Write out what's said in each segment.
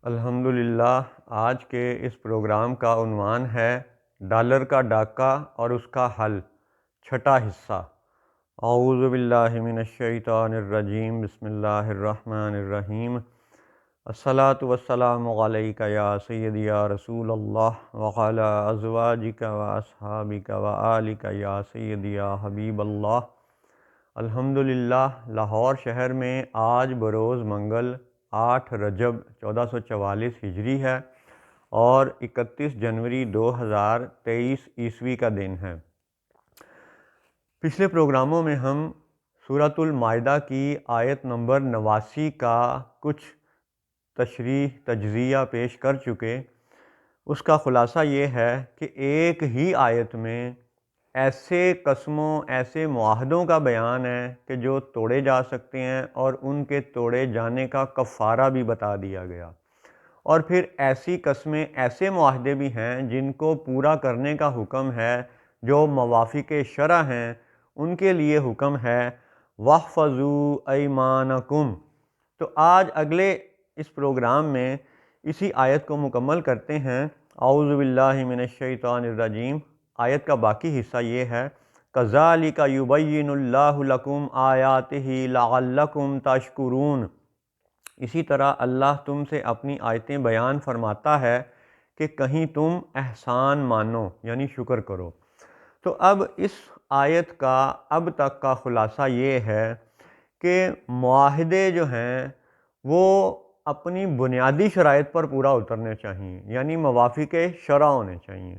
الحمدللہ، آج کے اس پروگرام کا عنوان ہے ڈالر کا ڈاکہ اور اس کا حل، چھٹا حصہ۔ اعوذ باللہ من الشیطان الرجیم، بسم اللہ الرحمن الرحیم۔ الصلاۃ والسلام علیک یا سیدی یا رسول اللہ وعلی ازواجک و اصحابک و آلک یا سیدی یا حبیب اللہ۔ الحمدللہ، لاہور شہر میں آج بروز منگل 8 رجب 1444 ہجری ہے اور 31 جنوری 2023 عیسوی کا دن ہے۔ پچھلے پروگراموں میں ہم سورۃ المائدہ کی آیت نمبر 89 کا کچھ تشریح تجزیہ پیش کر چکے۔ اس کا خلاصہ یہ ہے کہ ایک ہی آیت میں ایسے قسموں، ایسے معاہدوں کا بیان ہے کہ جو توڑے جا سکتے ہیں اور ان کے توڑے جانے کا کفارہ بھی بتا دیا گیا، اور پھر ایسی قسمیں، ایسے معاہدے بھی ہیں جن کو پورا کرنے کا حکم ہے، جو موافق شرع ہیں ان کے لیے حکم ہے وَاحْفَظُوا أَيْمَانَكُمْ۔ تو آج اگلے اس پروگرام میں اسی آیت کو مکمل کرتے ہیں۔ اعوذ باللہ من الشیطان الرجیم۔ آیت کا باقی حصہ یہ ہے کَذَلِكَ يُبَيِّنُ اللَّهُ لَكُمْ آیَاتِهِ لَعَلَّكُمْ تَشْکُرُونَ۔ اسی طرح اللہ تم سے اپنی آیتیں بیان فرماتا ہے کہ کہیں تم احسان مانو، یعنی شکر کرو۔ تو اب اس آیت کا اب تک کا خلاصہ یہ ہے کہ معاہدے جو ہیں وہ اپنی بنیادی شرائط پر پورا اترنے چاہیے، یعنی موافق شرع ہونے چاہیے،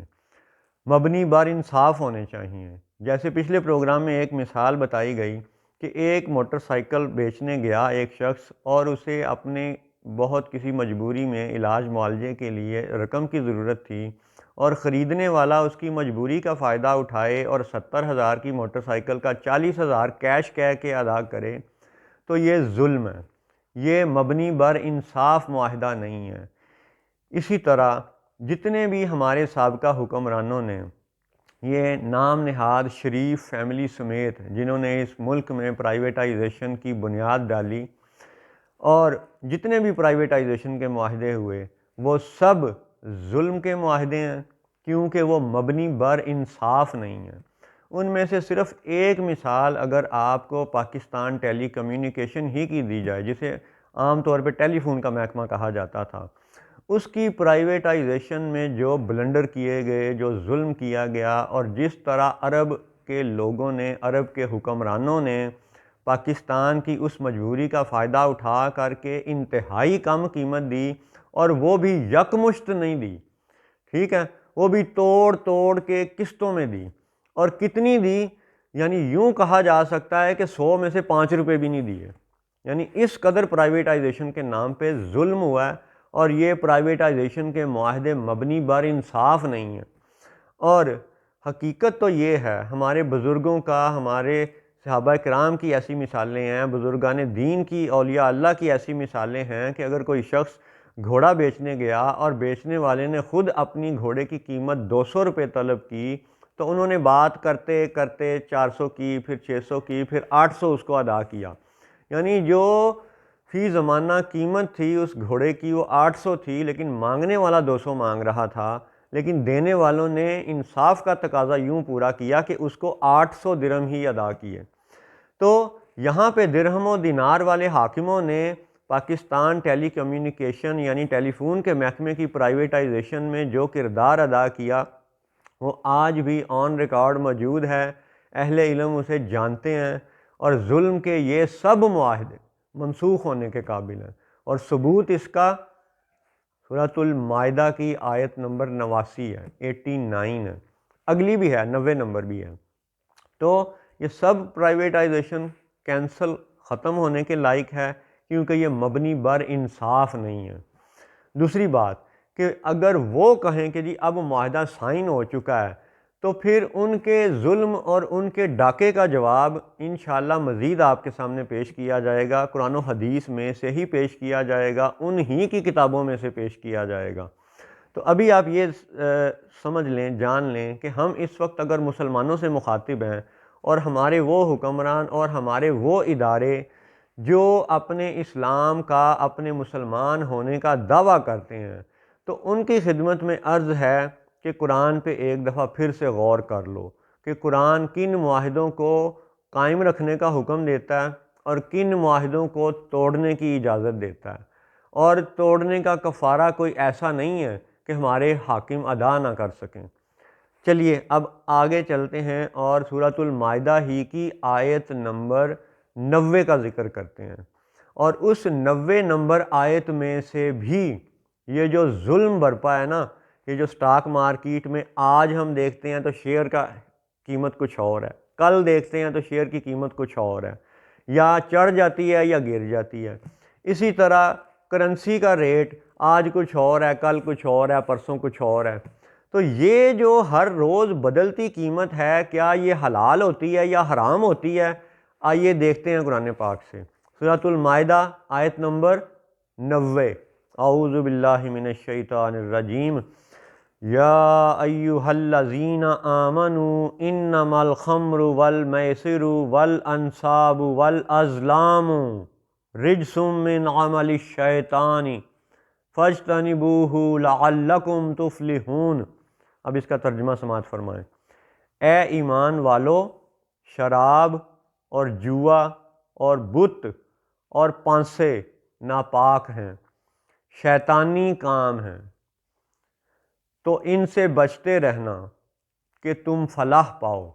مبنی بر انصاف ہونے چاہیے۔ جیسے پچھلے پروگرام میں ایک مثال بتائی گئی کہ ایک موٹر سائیکل بیچنے گیا ایک شخص، اور اسے اپنے بہت کسی مجبوری میں علاج معالجے کے لیے رقم کی ضرورت تھی، اور خریدنے والا اس کی مجبوری کا فائدہ اٹھائے اور 70,000 کی موٹر سائیکل کا 40,000 کیش کہہ کے ادا کرے، تو یہ ظلم ہے، یہ مبنی بر انصاف معاہدہ نہیں ہے۔ اسی طرح جتنے بھی ہمارے سابقہ حکمرانوں نے یہ نام نہاد شریف فیملی سمیت جنہوں نے اس ملک میں پرائیویٹائزیشن کی بنیاد ڈالی، اور جتنے بھی پرائیویٹائزیشن کے معاہدے ہوئے، وہ سب ظلم کے معاہدے ہیں، کیونکہ وہ مبنی بر انصاف نہیں ہیں۔ ان میں سے صرف ایک مثال اگر آپ کو پاکستان ٹیلی کمیونیکیشن ہی کی دی جائے، جسے عام طور پہ ٹیلی فون کا محکمہ کہا جاتا تھا، اس کی پرائیویٹائزیشن میں جو بلنڈر کیے گئے، جو ظلم کیا گیا، اور جس طرح عرب کے لوگوں نے، عرب کے حکمرانوں نے پاکستان کی اس مجبوری کا فائدہ اٹھا کر کے انتہائی کم قیمت دی، اور وہ بھی یکمشت نہیں دی، ٹھیک ہے، وہ بھی توڑ توڑ کے قسطوں میں دی، اور کتنی دی، یعنی یوں کہا جا سکتا ہے کہ 100 میں سے 5 روپے بھی نہیں دیے۔ یعنی اس قدر پرائیویٹائزیشن کے نام پہ ظلم ہوا ہے، اور یہ پرائیویٹائزیشن کے معاہدے مبنی بر انصاف نہیں ہیں۔ اور حقیقت تو یہ ہے، ہمارے بزرگوں کا، ہمارے صحابہ کرام کی ایسی مثالیں ہیں، بزرگان دین کی، اولیاء اللہ کی ایسی مثالیں ہیں کہ اگر کوئی شخص گھوڑا بیچنے گیا اور بیچنے والے نے خود اپنی گھوڑے کی قیمت 200 روپے طلب کی، تو انہوں نے بات کرتے کرتے 400 کی، پھر 600 کی، پھر 800 اس کو ادا کیا۔ یعنی جو فی زمانہ قیمت تھی اس گھوڑے کی وہ 800 تھی، لیکن مانگنے والا 200 مانگ رہا تھا، لیکن دینے والوں نے انصاف کا تقاضا یوں پورا کیا کہ اس کو 800 درہم ہی ادا کیے۔ تو یہاں پہ درہم و دینار والے حاکموں نے پاکستان ٹیلی کمیونیکیشن یعنی ٹیلی فون کے محکمے کی پرائیویٹائزیشن میں جو کردار ادا کیا، وہ آج بھی آن ریکارڈ موجود ہے، اہل علم اسے جانتے ہیں، اور ظلم کے یہ سب معاہدے منسوخ ہونے کے قابل ہیں۔ اور ثبوت اس کا سورۃ المائدہ کی آیت نمبر 89 ہے، 89 ہے، اگلی بھی ہے، 90 نمبر بھی ہے۔ تو یہ سب پرائیویٹائزیشن کینسل، ختم ہونے کے لائق ہے، کیونکہ یہ مبنی بر انصاف نہیں ہے۔ دوسری بات کہ اگر وہ کہیں کہ جی اب معاہدہ سائن ہو چکا ہے، تو پھر ان کے ظلم اور ان کے ڈاکے کا جواب انشاءاللہ مزید آپ کے سامنے پیش کیا جائے گا، قرآن و حدیث میں سے ہی پیش کیا جائے گا، انہی کی کتابوں میں سے پیش کیا جائے گا۔ تو ابھی آپ یہ سمجھ لیں، جان لیں کہ ہم اس وقت اگر مسلمانوں سے مخاطب ہیں، اور ہمارے وہ حکمران اور ہمارے وہ ادارے جو اپنے اسلام کا، اپنے مسلمان ہونے کا دعویٰ کرتے ہیں، تو ان کی خدمت میں عرض ہے کہ قرآن پہ ایک دفعہ پھر سے غور کر لو کہ قرآن کن معاہدوں کو قائم رکھنے کا حکم دیتا ہے اور کن معاہدوں کو توڑنے کی اجازت دیتا ہے، اور توڑنے کا کفارہ کوئی ایسا نہیں ہے کہ ہمارے حاکم ادا نہ کر سکیں۔ چلیے اب آگے چلتے ہیں اور سورۃ المائدہ ہی کی آیت نمبر 90 کا ذکر کرتے ہیں، اور اس 90 نمبر آیت میں سے بھی یہ جو ظلم برپا ہے نا، یہ جو سٹاک مارکیٹ میں آج ہم دیکھتے ہیں تو شیئر کا قیمت کچھ اور ہے، کل دیکھتے ہیں تو شیئر کی قیمت کچھ اور ہے، یا چڑھ جاتی ہے یا گر جاتی ہے۔ اسی طرح کرنسی کا ریٹ آج کچھ اور ہے، کل کچھ اور ہے، پرسوں کچھ اور ہے۔ تو یہ جو ہر روز بدلتی قیمت ہے، کیا یہ حلال ہوتی ہے یا حرام ہوتی ہے؟ آئیے دیکھتے ہیں قرآن پاک سے۔ سورۃ المائدہ آیت نمبر 90۔ اعوذ باللہ من الشیطان الرجیم۔ یا ایہا الذین آمنوا انما الخمر والمیسر والانصاب والازلام رجس من عمل الشیطان فاجتنبوہ لعلکم تفلحون۔ اب اس کا ترجمہ سماعت فرمائیں۔ اے ایمان والو، شراب اور جوا اور بت اور پانسے ناپاک ہیں، شیطانی کام ہیں، تو ان سے بچتے رہنا کہ تم فلاح پاؤ۔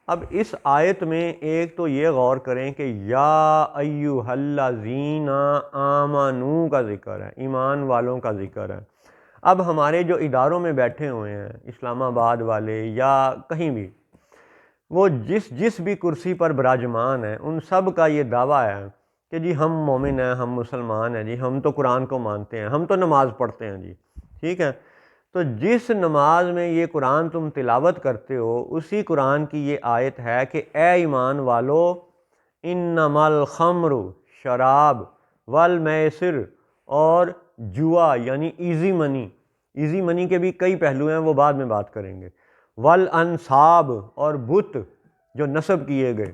اب اس آیت میں ایک تو یہ غور کریں کہ یا ایھا الذین آمنو کا ذکر ہے، ایمان والوں کا ذکر ہے۔ اب ہمارے جو اداروں میں بیٹھے ہوئے ہیں، اسلام آباد والے یا کہیں بھی، وہ جس بھی کرسی پر براجمان ہیں، ان سب کا یہ دعویٰ ہے کہ جی ہم مومن ہیں، ہم مسلمان ہیں، جی ہم تو قرآن کو مانتے ہیں، ہم تو نماز پڑھتے ہیں جی، ٹھیک ہے۔ تو جس نماز میں یہ قرآن تم تلاوت کرتے ہو، اسی قرآن کی یہ آیت ہے کہ اے ایمان والو، انما الخمر شراب والمیسر اور جوا یعنی ایزی منی کے بھی کئی پہلو ہیں، وہ بعد میں بات کریں گے، والانصاب اور بت جو نصب کیے گئے۔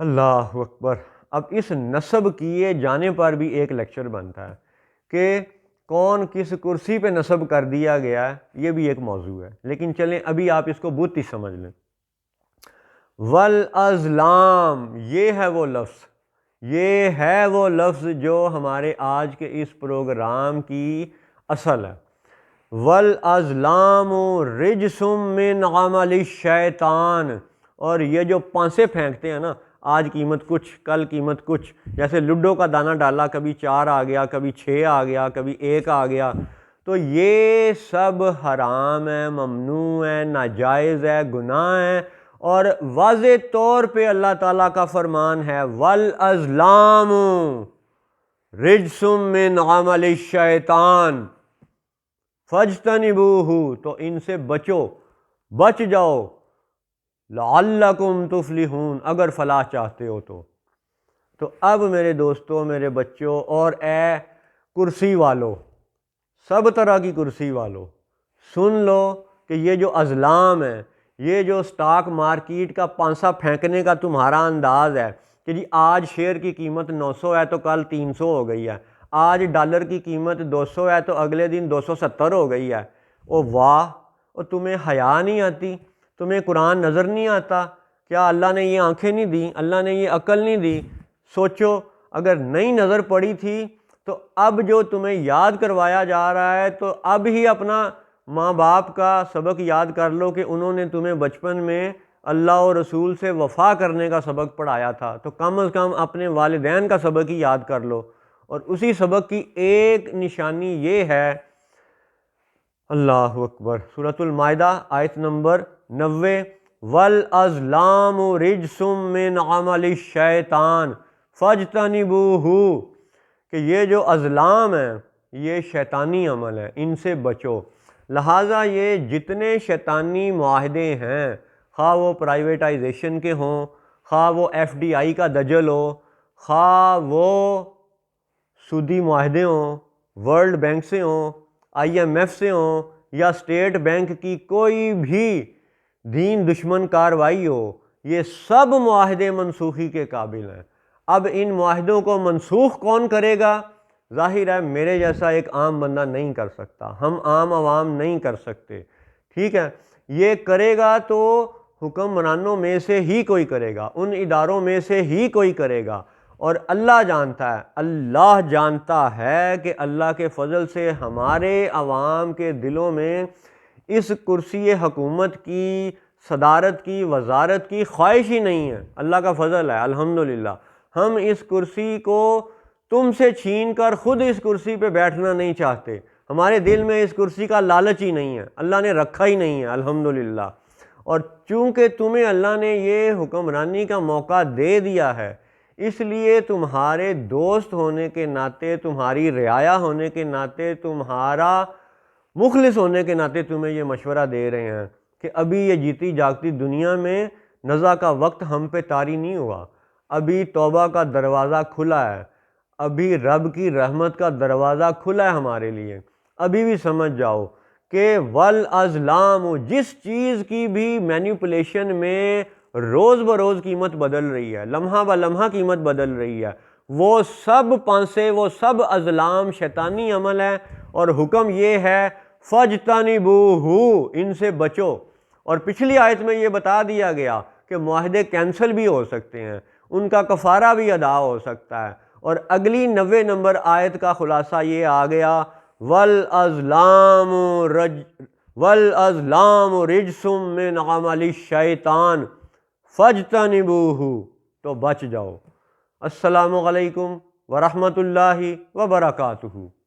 اللہ اکبر۔ اب اس نصب کیے جانے پر بھی ایک لیکچر بنتا ہے کہ کون کس کرسی پہ نصب کر دیا گیا ہے، یہ بھی ایک موضوع ہے، لیکن چلیں ابھی آپ اس کو بت ہی سمجھ لیں۔ والازلام، یہ ہے وہ لفظ جو ہمارے آج کے اس پروگرام کی اصل ہے۔ والازلام رجس من عمل الشیطان، اور یہ جو پانسے پھینکتے ہیں نا، آج قیمت کچھ کل قیمت کچھ، جیسے لڈو کا دانہ ڈالا، کبھی 4 آ گیا، کبھی 6 آ گیا، کبھی 1 آ گیا، تو یہ سب حرام ہے، ممنوع ہے، ناجائز ہے، گناہ ہے، اور واضح طور پہ اللہ تعالیٰ کا فرمان ہے والازلام رجس من عمل الشیطان فاجتنبوہ، تو ان سے بچ جاؤ، لعلکم تفلحون، اگر فلاح چاہتے ہو تو اب میرے دوستوں، میرے بچوں، اور اے کرسی والو، سب طرح کی کرسی والو، سن لو کہ یہ جو ازلام ہے، یہ جو سٹاک مارکیٹ کا پانسا پھینکنے کا تمہارا انداز ہے کہ جی آج شیئر کی قیمت 900 ہے تو کل 300 ہو گئی ہے، آج ڈالر کی قیمت 200 ہے تو اگلے دن 270 ہو گئی ہے، او واہ، او تمہیں حیا نہیں آتی؟ تمہیں قرآن نظر نہیں آتا؟ کیا اللہ نے یہ آنکھیں نہیں دیں؟ اللہ نے یہ عقل نہیں دی؟ سوچو، اگر نہیں نظر پڑی تھی تو اب جو تمہیں یاد کروایا جا رہا ہے، تو اب ہی اپنا ماں باپ کا سبق یاد کر لو کہ انہوں نے تمہیں بچپن میں اللہ اور رسول سے وفا کرنے کا سبق پڑھایا تھا، تو کم از کم اپنے والدین کا سبق ہی یاد کر لو۔ اور اسی سبق کی ایک نشانی یہ ہے، اللہ اکبر، سورۃ المائدہ آیت نمبر 90، والازلام رجس من عمل الشیطان فاجتنبوہ، کہ یہ جو ازلام ہیں یہ شیطانی عمل ہے، ان سے بچو۔ لہٰذا یہ جتنے شیطانی معاہدے ہیں، خواہ وہ پرائیویٹائزیشن کے ہوں، خواہ وہ FDI کا دجل ہو، خواہ وہ سودی معاہدے ہوں، ورلڈ بینک سے ہوں، IMF سے ہوں، یا اسٹیٹ بینک کی کوئی بھی دین دشمن کاروائی ہو، یہ سب معاہدے منسوخی کے قابل ہیں۔ اب ان معاہدوں کو منسوخ کون کرے گا؟ ظاہر ہے میرے جیسا ایک عام بندہ نہیں کر سکتا، ہم عام عوام نہیں کر سکتے، ٹھیک ہے؟ یہ کرے گا تو حکمرانوں میں سے ہی کوئی کرے گا، ان اداروں میں سے ہی کوئی کرے گا، اور اللہ جانتا ہے، اللہ جانتا ہے کہ اللہ کے فضل سے ہمارے عوام کے دلوں میں اس کرسی حکومت کی، صدارت کی، وزارت کی خواہش ہی نہیں ہے۔ اللہ کا فضل ہے الحمدللہ۔ ہم اس کرسی کو تم سے چھین کر خود اس کرسی پہ بیٹھنا نہیں چاہتے، ہمارے دل میں اس کرسی کا لالچ ہی نہیں ہے، اللہ نے رکھا ہی نہیں ہے الحمدللہ۔ اور چونکہ تمہیں اللہ نے یہ حکمرانی کا موقع دے دیا ہے، اس لیے تمہارے دوست ہونے کے ناطے، تمہاری رعایا ہونے کے ناطے، تمہارا مخلص ہونے کے ناطے تمہیں یہ مشورہ دے رہے ہیں کہ ابھی یہ جیتی جاگتی دنیا میں نزع کا وقت ہم پہ طاری نہیں ہوا، ابھی توبہ کا دروازہ کھلا ہے، ابھی رب کی رحمت کا دروازہ کھلا ہے ہمارے لیے۔ ابھی بھی سمجھ جاؤ کہ والازلام، جس چیز کی بھی مینیپولیشن میں روز بروز قیمت بدل رہی ہے، لمحہ بہ لمحہ قیمت بدل رہی ہے، وہ سب پانسے، وہ سب ازلام شیطانی عمل ہے، اور حکم یہ ہے فَاجْتَنِبُوهُ، ان سے بچو۔ اور پچھلی آیت میں یہ بتا دیا گیا کہ معاہدے کینسل بھی ہو سکتے ہیں، ان کا کفارہ بھی ادا ہو سکتا ہے۔ اور اگلی 90 نمبر آیت کا خلاصہ یہ آ گیا وَالْأَزْلَامُ رِجْسٌ مِّنْ عَمَلِ الشَّيْطَانِ فَاجْتَنِبُوهُ، تو بچ جاؤ۔ السلام علیکم ورحمۃ اللہ وبرکاتہ۔